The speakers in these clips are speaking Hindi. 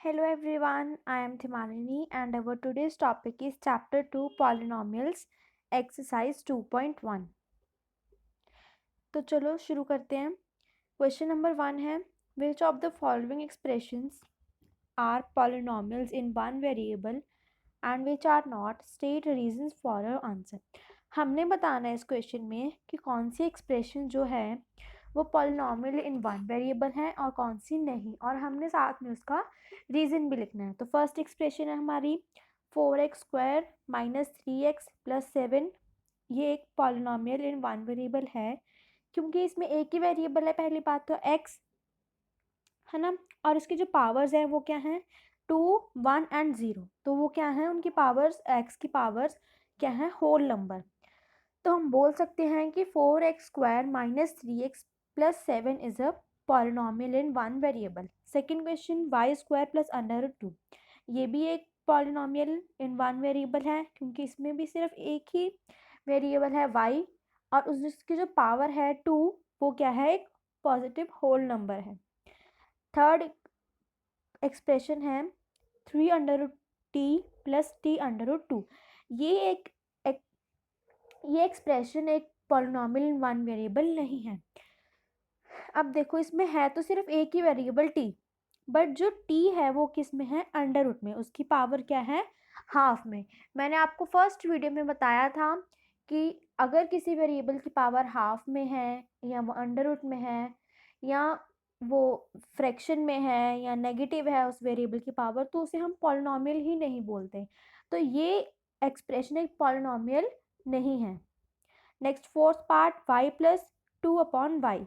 Hello everyone, I am Thimalini and our today's topic is chapter 2 polynomials exercise 2.1. तो चलो शुरू करते हैं। क्वेश्चन नंबर 1 है which of the following expressions are polynomials in one variable and which are not, state reasons for your answer। हमने बताना है इस क्वेश्चन में कि कौन सी एक्सप्रेशन जो है वो पॉलिनॉमियल इन वन वेरिएबल है और कौन सी नहीं, और हमने साथ में उसका रीज़न भी लिखना है। तो फर्स्ट एक्सप्रेशन है हमारी 4x² माइनस 3x प्लस 7। ये एक पॉलिनॉमियल इन वन वेरिएबल है क्योंकि इसमें एक ही वेरिएबल है, पहली बात तो x है ना, और इसकी जो पावर्स हैं वो क्या हैं 2, 1 एंड 0। तो वो क्या है, उनकी पावर्स x की पावर्स क्या है होल नंबर। तो हम बोल सकते हैं कि 4x² minus 3x plus 7 is a polynomial in one variable. Second question y² plus √2, ये भी एक पॉलिनॉमियल इन वन वेरिएबल है क्योंकि इसमें भी सिर्फ एक ही वेरिएबल है y और उसकी जो पावर है 2 वो क्या है एक पॉजिटिव होल नंबर है। थर्ड एक्सप्रेशन है 3√t प्लस t√2, ये ये एक्सप्रेशन एक पॉलिनॉमियल इन वन वेरिएबल नहीं है। अब देखो इसमें है तो सिर्फ एक ही वेरिएबल t, बट जो t है वो किस में है अंडर रूट में, उसकी पावर क्या है हाफ में। मैंने आपको फर्स्ट वीडियो में बताया था कि अगर किसी वेरिएबल की पावर हाफ में है या वो अंडर रूट में है या वो फ्रैक्शन में है या नेगेटिव है उस वेरिएबल की पावर, तो उसे हम पॉलिनॉमियल ही नहीं बोलते। तो ये एक्सप्रेशन एक पॉलिनॉमियल नहीं है। Next fourth part y plus 2/y,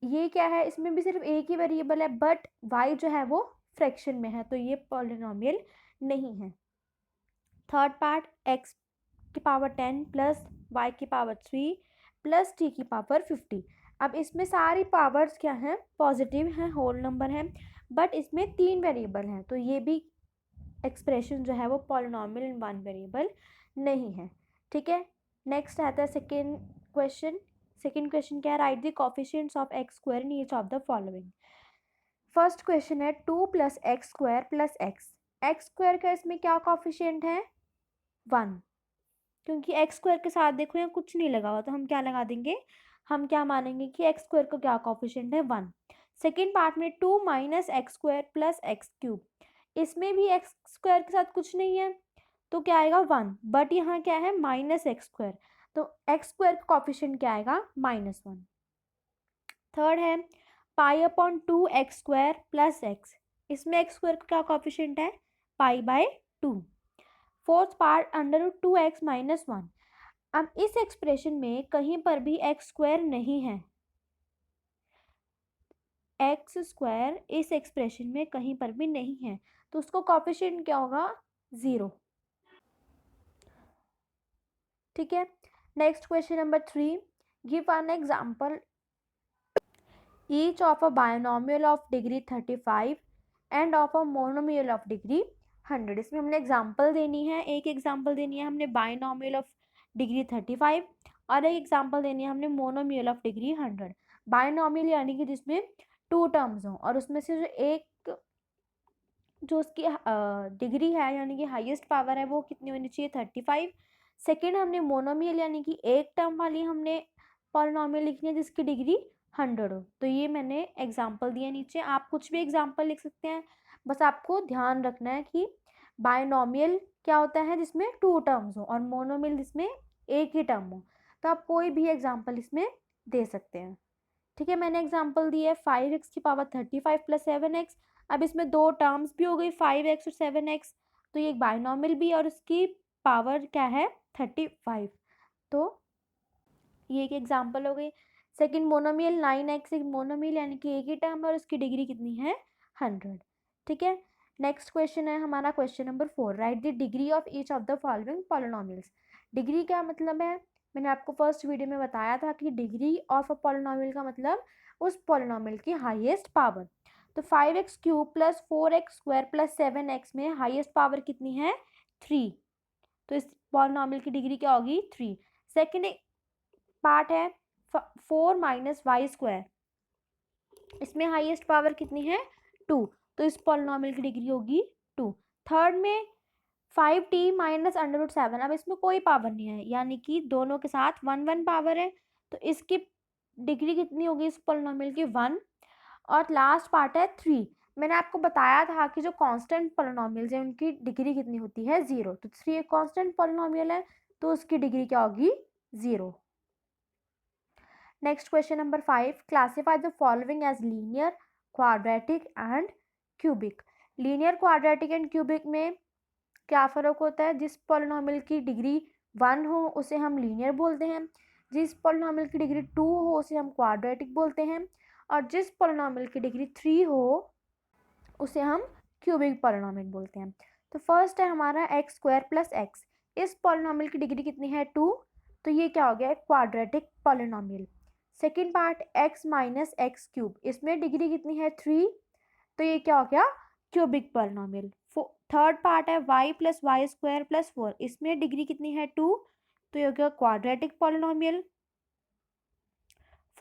ये क्या है, इसमें भी सिर्फ एक ही वेरिएबल है बट y जो है वो फ्रैक्शन में है, तो ये पॉलिनॉमियल नहीं है। थर्ड पार्ट x की पावर 10 प्लस y की पावर 3 प्लस t की पावर 50। अब इसमें सारी पावर्स क्या हैं पॉजिटिव हैं, होल नंबर हैं, बट इसमें 3 वेरिएबल हैं, तो ये भी एक्सप्रेशन जो है वो पॉलिनॉमियल इन वन वेरिएबल नहीं है। ठीक है, नेक्स्ट आता है सेकेंड क्वेश्चन। सेकेंड क्वेश्चन क्या है, right the coefficients of x² in each of the following. First question है 2 प्लस x² प्लस x² का इसमें क्या कोफिशिएंट है 1, क्योंकि x² के साथ देखो यहाँ कुछ नहीं लगा हुआ, तो हम क्या लगा देंगे, हम क्या मानेंगे कि x² का क्या कोफिशिएंट है 1। सेकेंड पार्ट में 2 माइनस x² प्लस x³, इसमें भी x² के साथ कुछ नहीं है तो क्या आएगा 1, बट यहाँ क्या है माइनस x², तो x² का कोफिशिएंट क्या आएगा -1। थर्ड है π/2x² प्लस x, इसमें x² का क्या कोफिशिएंट है π/2। Fourth part √2x minus 1। अब इस एक्सप्रेशन में कहीं पर भी x² नहीं है, x² इस एक्सप्रेशन में कहीं पर भी नहीं है, तो उसको कोफिशिएंट क्या होगा 0। ठीक है, next question number 3, give an example each of a binomial of degree 35 end of a monomial of degree 100। इसमें हमने एग्जांपल देनी है, एक एग्जांपल देनी है हमने बायनॉमियल ऑफ डिग्री 35 और एक एग्जांपल देनी है हमने मोनोमियल ऑफ डिग्री 100। बायनॉमियल यानी कि जिसमें 2 टर्म्स हों और उसमें से जो एक जो उसकी डिग्री है यानी कि हाईएस्ट पावर है वो कितनी होनी चाहिए 35। सेकेंड हमने मोनोमियल यानी कि एक टर्म वाली हमने पॉलिनॉमियल लिखनी है जिसकी डिग्री 100 हो। तो ये मैंने एग्जांपल दिया नीचे, आप कुछ भी एग्जांपल लिख सकते हैं, बस आपको ध्यान रखना है कि बायनॉमियल क्या होता है जिसमें 2 टर्म्स हो और मोनोमियल जिसमें एक ही टर्म हो। तो आप कोई भी एग्जाम्पल इसमें दे सकते हैं। ठीक है, मैंने एग्जांपल दी है 5x की पावर 35 प्लस 7x। अब इसमें 2 टर्म्स भी हो गई 5x और 7x, तो ये एक बायनॉमियल भी और उसकी पावर क्या है 35, तो ये एक एग्जांपल हो गई। सेकंड मोनोमियल 9x, एक मोनोमियल यानी कि एक ही टर्म और उसकी डिग्री कितनी है 100। ठीक है, नेक्स्ट क्वेश्चन है हमारा question number 4, right the degree of each of the following polynomials. Degree का मतलब है, मैंने आपको फर्स्ट वीडियो में बताया था कि डिग्री ऑफ अ पॉलिनॉमियल का मतलब उस पॉलिनॉमियल की हाईएस्ट पावर। तो 5x³ plus 4x² plus 7x में हाईएस्ट पावर कितनी है 3, तो इस पॉलिनॉमियल की डिग्री क्या होगी 3। सेकेंड पार्ट है 4 माइनस y², इसमें हाईएस्ट पावर कितनी है 2, तो इस पॉलिनॉमियल की डिग्री होगी 2। थर्ड में 5t माइनस √7, अब इसमें कोई पावर नहीं है, यानी कि दोनों के साथ 1 1 पावर है, तो इसकी डिग्री कितनी होगी इस पॉलिनॉमियल की 1। और लास्ट पार्ट है 3। मैंने आपको बताया था कि जो कांस्टेंट पॉलिनॉमियल्स हैं उनकी डिग्री कितनी होती है 0, तो 3 एक कांस्टेंट पॉलिनॉमियल है तो उसकी डिग्री क्या होगी 0। Next question number 5, classify the following as linear, quadratic and cubic. Linear, quadratic and cubic में क्या फ़र्क होता है? जिस पॉलिनॉमियल की डिग्री 1 हो उसे हम लीनियर बोलते हैं, जिस पॉलिनॉमियल की डिग्री 2 हो उसे हम क्वाड्रेटिक बोलते हैं, और जिस पॉलिनॉमियल की डिग्री 3 हो उसे हम क्यूबिक पॉलिनॉमियल बोलते हैं। तो फर्स्ट है हमारा एक्स स्क्वायर प्लस एक्स, इस पॉलिनॉमियल की डिग्री कितनी है 2, तो ये क्या हो गया quadratic polynomial. Second part x minus x cube, इसमें डिग्री कितनी है 3, तो ये क्या हो गया क्यूबिक पॉलिनॉमियल। थर्ड पार्ट है y plus y square plus 4, इसमें डिग्री कितनी है 2, तो ये हो गया quadratic polynomial.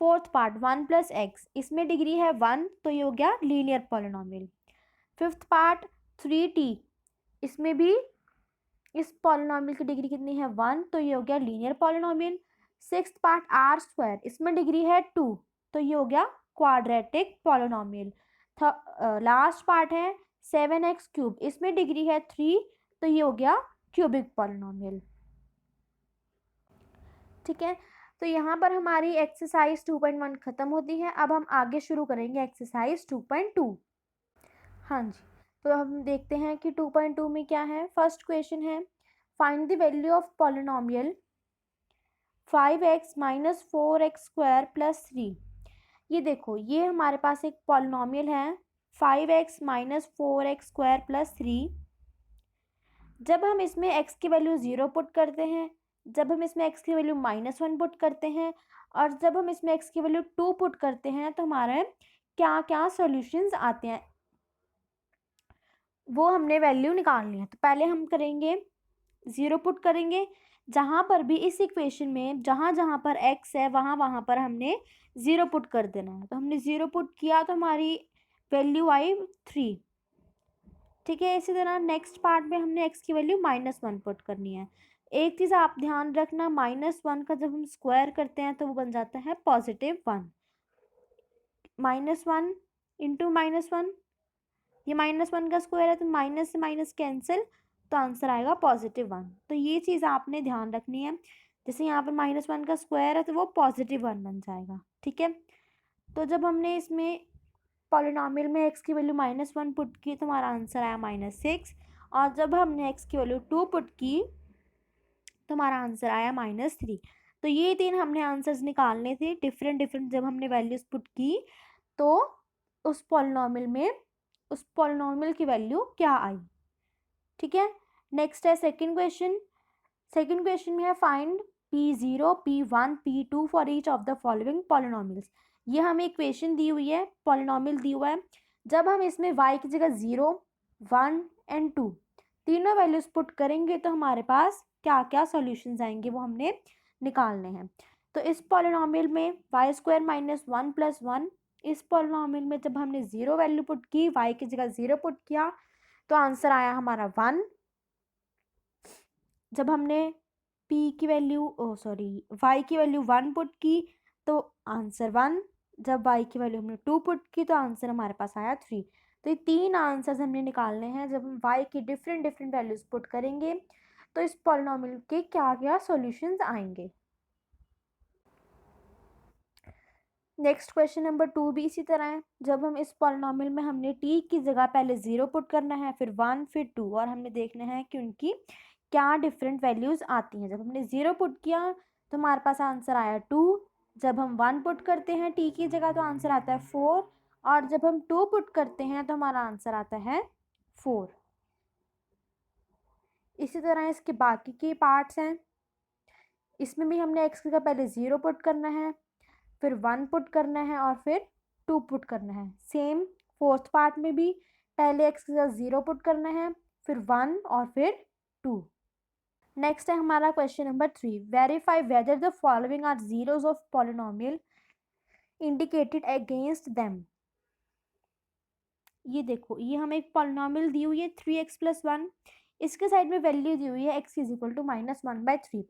Fourth part 1 plus x, इसमें डिग्री है 1, तो ये हो गया linear polynomial. Fifth part 3t, इसमें भी इस पॉलिनॉमियल की डिग्री कितनी है 1, तो ये हो गया linear polynomial. Sixth part r square, इसमें डिग्री है 2, तो ये हो गया क्वाड्रेटिक पॉलिनॉमियल। लास्ट पार्ट है 7x क्यूब, इसमें डिग्री है 3, तो ये हो गया क्यूबिक पॉलिनॉमियल। ठीक है, तो यहाँ पर हमारी एक्सरसाइज 2.1 खत्म होती है। अब हम आगे शुरू करेंगे एक्सरसाइज 2.2। हाँ जी, तो हम देखते हैं कि 2.2 में क्या है। फर्स्ट क्वेश्चन है find the value of polynomial 5x minus 4x square plus 3। ये देखो, ये हमारे पास एक पॉलिनॉमियल है 5x minus 4x square plus 3। जब हम इसमें x की वैल्यू 0 पुट करते हैं, जब हम इसमें x की वैल्यू -1 पुट करते हैं, और जब हम इसमें x की वैल्यू 2 पुट करते हैं, तो हमारे क्या क्या सॉल्यूशंस आते हैं वो हमने वैल्यू निकालनी है। तो पहले हम करेंगे 0 पुट करेंगे, जहाँ पर भी इस इक्वेशन में जहाँ जहाँ पर x है वहाँ वहाँ पर हमने 0 पुट कर देना है। तो हमने 0 पुट किया तो हमारी वैल्यू आई 3। ठीक है, इसी तरह नेक्स्ट पार्ट में हमने x की वैल्यू -1 पुट करनी है। एक चीज़ आप ध्यान रखना, -1 का जब हम स्क्वायर करते हैं तो वो बन जाता है +1। -1 इंटू -1, ये -1 का स्क्वायर है तो माइनस से माइनस कैंसिल, तो आंसर आएगा +1। तो ये चीज़ आपने ध्यान रखनी है, जैसे यहाँ पर -1 का स्क्वायर है तो वो +1 बन जाएगा। ठीक है, तो जब हमने इसमें पॉलिनॉमियल में x की वैल्यू -1 पुट की तो हमारा आंसर आया -6, और जब हमने x की वैल्यू 2 पुट की तो हमारा आंसर आया -3। तो ये 3 हमने आंसर्स निकालने थे डिफरेंट डिफरेंट। जब हमने वैल्यूज पुट की तो उस पॉलिनॉमियल की वैल्यू क्या आई। ठीक है, नेक्स्ट है सेकंड क्वेश्चन। सेकंड क्वेश्चन में है find P0, P1, P2 for each of the following polynomials. ये हमें इक्वेशन दी हुई है, पॉलिनॉमियल दी हुआ है। जब हम इसमें y की जगह 0, 1 एंड 2 तीनों वैल्यूज पुट करेंगे तो हमारे पास क्या क्या सॉल्यूशंस आएंगे वो हमने निकालने हैं। तो इस पॉलिनॉमियल में वाई स्क्वायर -1 + 1, इस पॉलिनॉमियल में जब हमने 0 वैल्यू पुट की, y की जगह 0 पुट किया तो आंसर आया हमारा 1। जब हमने y की वैल्यू 1 पुट की तो आंसर 1। जब y की वैल्यू हमने 2 पुट की तो आंसर हमारे पास आया 3। तो ये 3 आंसर्स हमने निकालने हैं। जब हम y की डिफरेंट डिफरेंट वैल्यूज पुट करेंगे तो इस पॉलिनॉमियल के क्या क्या सॉल्यूशंस आएंगे। नेक्स्ट क्वेश्चन नंबर 2 भी इसी तरह है। जब हम इस पॉलिनॉमियल में हमने t की जगह पहले 0 पुट करना है, फिर 1, फिर 2, और हमने देखना है कि उनकी क्या डिफरेंट वैल्यूज आती हैं। जब हमने 0 पुट किया तो हमारे पास आंसर आया 2। जब हम 1 पुट करते हैं t की जगह तो आंसर आता है 4, और जब हम 2 पुट करते हैं तो हमारा आंसर आता है 4। इसी तरह इसके बाकी के पार्ट्स हैं। इसमें भी हमने x की जगह पहले 0 पुट करना है, फिर 1 पुट करना है, और फिर 2 पुट करना है। सेम फोर्थ पार्ट में भी पहले x के साथ 0 पुट करना है, फिर 1 और फिर 2। नेक्स्ट है हमारा question number 3, verify whether the following are zeros of polynomial indicated against them. ये देखो, ये हमें एक पॉलिनॉमियल दी हुई है 3x+1, इसके साइड में वैल्यू दी हुई है x = -1/3।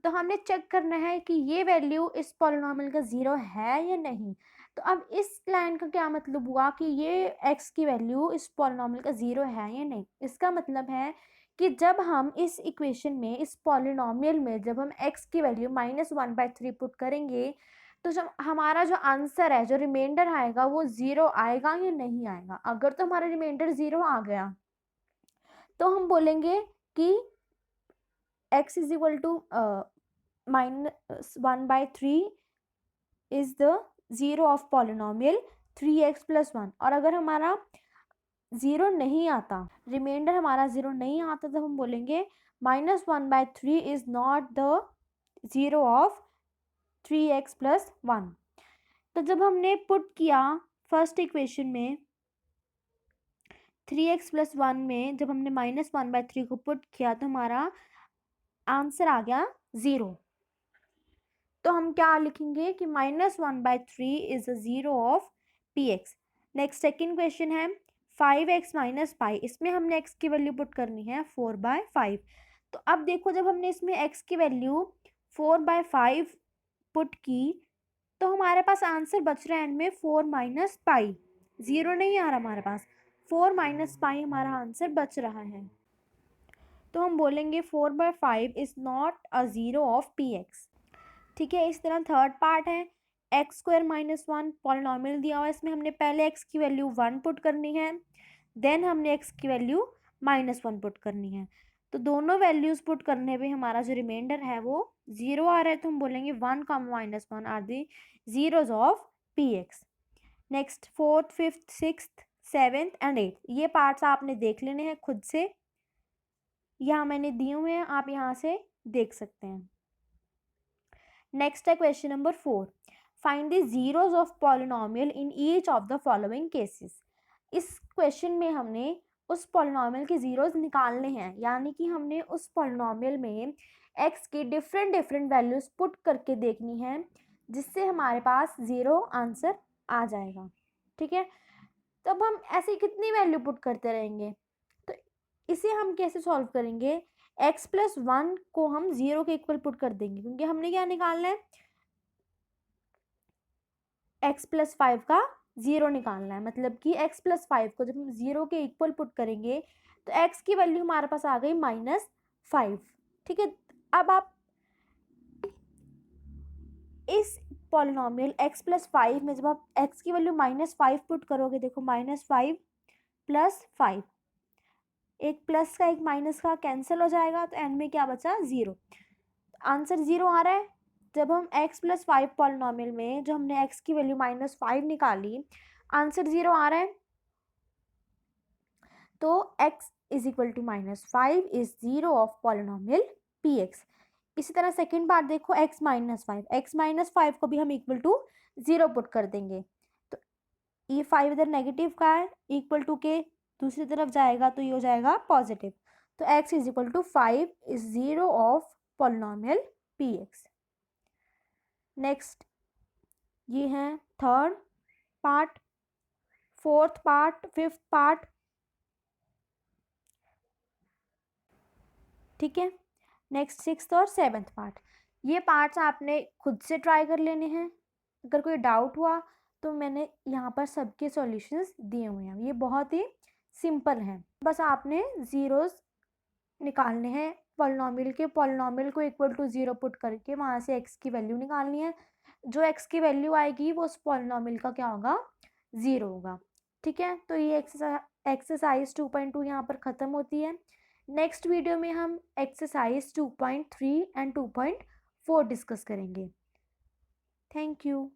तो हमने चेक करना है कि ये वैल्यू इस पॉलिनॉमियल का 0 है या नहीं। तो अब इस लाइन का क्या मतलब हुआ कि ये x की वैल्यू इस पॉलिनॉमियल का 0 है या नहीं। इसका मतलब है कि जब हम इस इक्वेशन में, इस पॉलिनॉमियल में जब हम x की वैल्यू -1/3 पुट करेंगे, तो जब हमारा जो आंसर है, जो रिमाइंडर आएगा, वो 0 आएगा या नहीं आएगा। अगर तो हमारा रिमाइंडर 0 आ गया तो हम बोलेंगे कि x = -1/3 is the 0 of polynomial 3x+1। और अगर हमारा 0 नहीं आता, रिमाइंडर हमारा 0 नहीं आता, तो हम बोलेंगे -1/3 is not the 0 of 3x+1। तो जब हमने पुट किया फर्स्ट इक्वेशन में 3x+1 में, जब हमने -1/3 को पुट किया तो हमारा आंसर आ गया 0। तो हम क्या लिखेंगे कि -1/3 is a 0 of px। Next second question है 5x - पाई। इसमें हमने x की वैल्यू पुट करनी है 4/5। तो अब देखो, जब हमने इसमें x की वैल्यू 4/5 पुट की तो हमारे पास आंसर बच रहा है एंड में 4 - पाई। 0 नहीं आ रहा हमारे पास, 4 - पाई हमारा आंसर बच रहा है। तो हम बोलेंगे 4/5 is not a 0 of px। ठीक है। इस तरह थर्ड पार्ट है x² - 1 पॉलिनॉमियल दिया हुआ है। इसमें हमने पहले x की वैल्यू 1 पुट करनी है, देन हमने x की वैल्यू -1 पुट करनी है। तो दोनों वैल्यूज पुट करने पे हमारा जो रिमाइंडर है वो 0 आ रहा है। तो हम बोलेंगे 1, -1 are the zeros of px। Next fourth, fifth, sixth, seventh and eighth, ये पार्ट्स आपने देख लेने हैं खुद से, यहाँ मैंने दिए हुए हैं, आप यहाँ से देख सकते हैं। नेक्स्ट है question number 4, find the zeros of polynomial in each of the following cases. इस क्वेश्चन में हमने उस पॉलिनॉमियल के जीरोज निकालने हैं, यानी कि हमने उस पॉलिनॉमियल में x की डिफरेंट वैल्यूज पुट करके देखनी है, जिससे हमारे पास 0 आंसर आ जाएगा। ठीक है। तब हम ऐसे कितनी वैल्यू पुट करते रहेंगे, तो इसे हम कैसे सॉल्व करेंगे। x+1 को हम 0 के इक्वल पुट कर देंगे, क्योंकि हमने क्या निकालना है, x+5 का 0 निकालना है। मतलब कि x+5 को जब हम 0 के इक्वल पुट करेंगे तो x की वैल्यू हमारे पास आ गई -5। ठीक है। अब आप इस पॉलिनॉमियल x+5 में जब आप x की वैल्यू -5 पुट करोगे, देखो -5 + 5, एक प्लस का एक माइनस का कैंसिल हो जाएगा, तो एंड में क्या बचा, 0। आंसर 0 आ रहा है। जब हम x+5 पॉलिनॉमियल में जो हमने x की वैल्यू -5 निकाली, आंसर 0 आ रहा है। तो x = -5 is 0 of polynomial px। इसी तरह सेकेंड पार्ट देखो, x - 5 को भी हम इक्वल टू 0 पुट कर देंगे। तो ये 5 इधर नेगेटिव का है, इक्वल टू के दूसरी तरफ जाएगा तो ये हो जाएगा पॉजिटिव। तो x = 5 is 0 of polynomial px। Next ये है third part, fourth part, fifth part. ठीक है। नेक्स्ट सिक्स्थ और सेवेंथ पार्ट, ये पार्ट्स आपने खुद से ट्राई कर लेने हैं। अगर कोई डाउट हुआ तो मैंने यहाँ पर सबके सॉल्यूशंस दिए हुए हैं, ये बहुत ही सिंपल हैं। बस आपने जीरोस निकालने हैं पॉलिनॉमियल के, पॉलिनॉमियल को इक्वल टू 0 पुट करके वहाँ से x की वैल्यू निकालनी है। जो x की वैल्यू आएगी वो उस पॉलिनॉमियल का क्या होगा, 0 होगा। ठीक है। तो ये एक्सरसाइज 2.2 यहाँ पर ख़त्म होती है। नेक्स्ट वीडियो में हम एक्सरसाइज 2.3 एंड 2.4 डिस्कस करेंगे। Thank you.